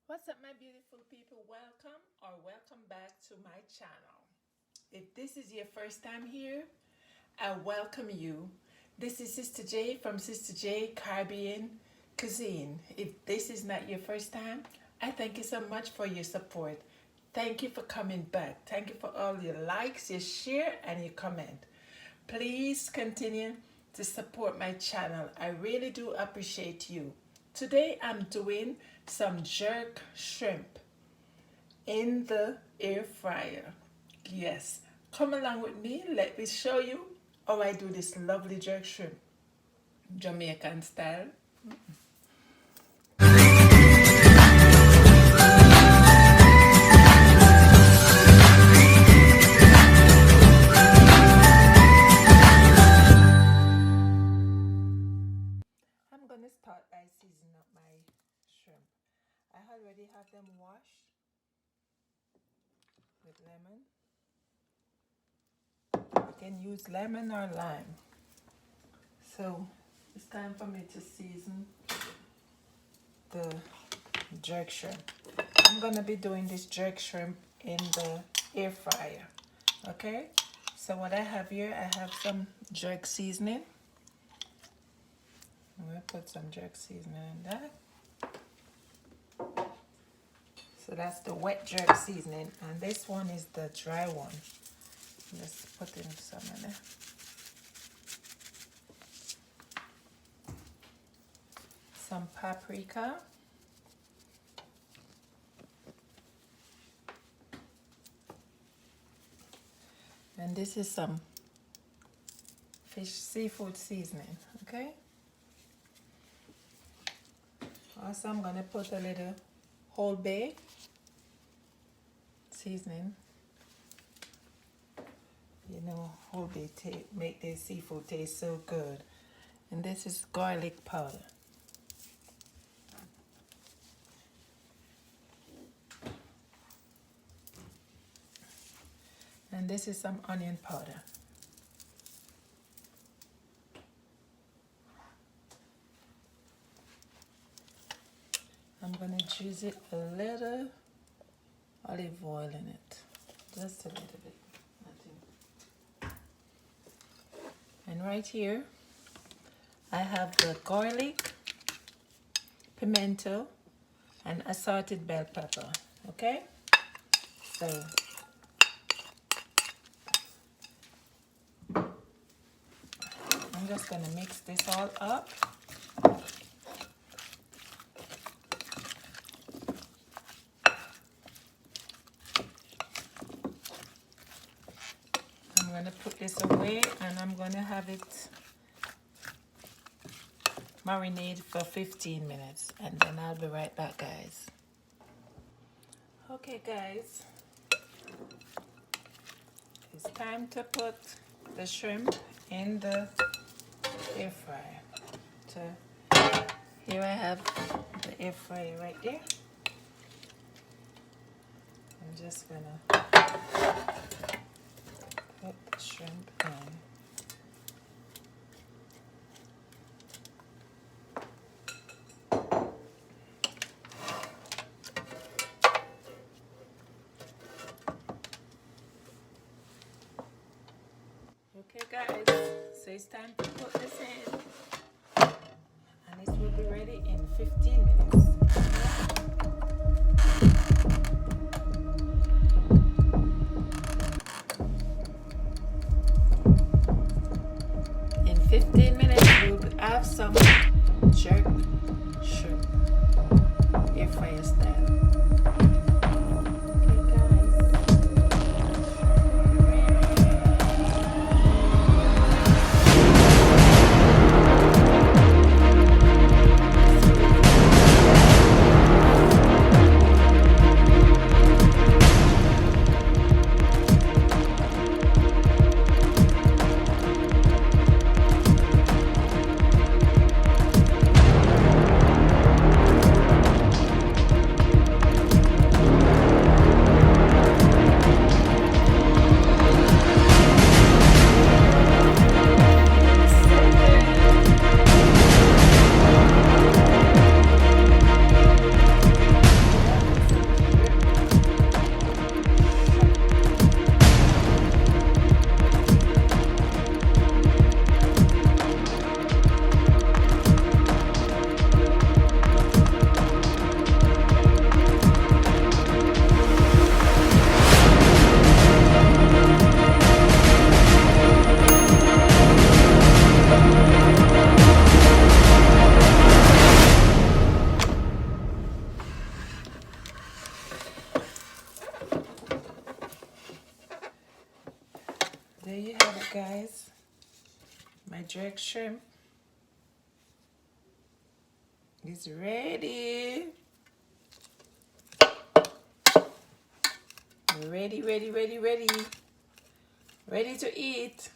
What's up, my beautiful people? Welcome back to my channel. If this is your first time here, I welcome you. This is Sister J from Sister J Caribbean Cuisine. If this is not your first time, I thank you so much for your support. Thank you for coming back. Thank you for all your likes, your share, and your comment. Please continue to support my channel. I really do appreciate you. Today I'm doing some jerk shrimp in the air fryer. Yes, come along with me. Let me show you how I do this lovely jerk shrimp, Jamaican style. I'm gonna start by seasoning up my shrimp. I already have them washed with lemon. You can use lemon or lime. So it's time for me to season the jerk shrimp. I'm gonna be doing this jerk shrimp in the air fryer. Okay? So what I have here, I have some jerk seasoning. I'm gonna put some jerk seasoning in that. So that's the wet jerk seasoning, and this one is the dry one. Let's put in some in there. Some paprika. And this is some seafood seasoning, okay? Also, I'm gonna put a little whole bay seasoning. You know, whole bay make the seafood taste so good. And this is garlic powder. And this is some onion powder. I'm gonna drizzle a little olive oil in it, just a little bit, nothing. And right here, I have the garlic, pimento, and assorted bell pepper. Okay, so I'm just gonna mix this all up. I'm going to put this away, and I'm going to have it marinate for 15 minutes, and then I'll be right back, guys. Okay, guys, it's time to put the shrimp in the air fryer. So here I have the air fryer right there. I'm just gonna put the shrimp in. Okay, guys, so it's time to put this in, and it will be ready in 15 minutes. In 15 minutes, we'll have some jerk shrimp, air fryer style. guys. My jerk shrimp is ready. Ready, ready, ready, ready. Ready to eat.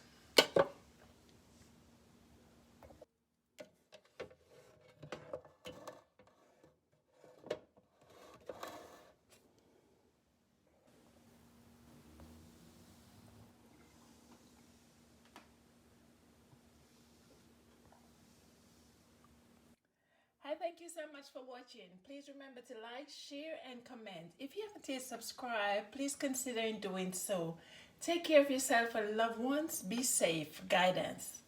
Hi, thank you so much for watching. Please remember to like, share, and comment. If you haven't yet subscribed, please consider doing so. Take care of yourself and loved ones. Be safe. Guidance.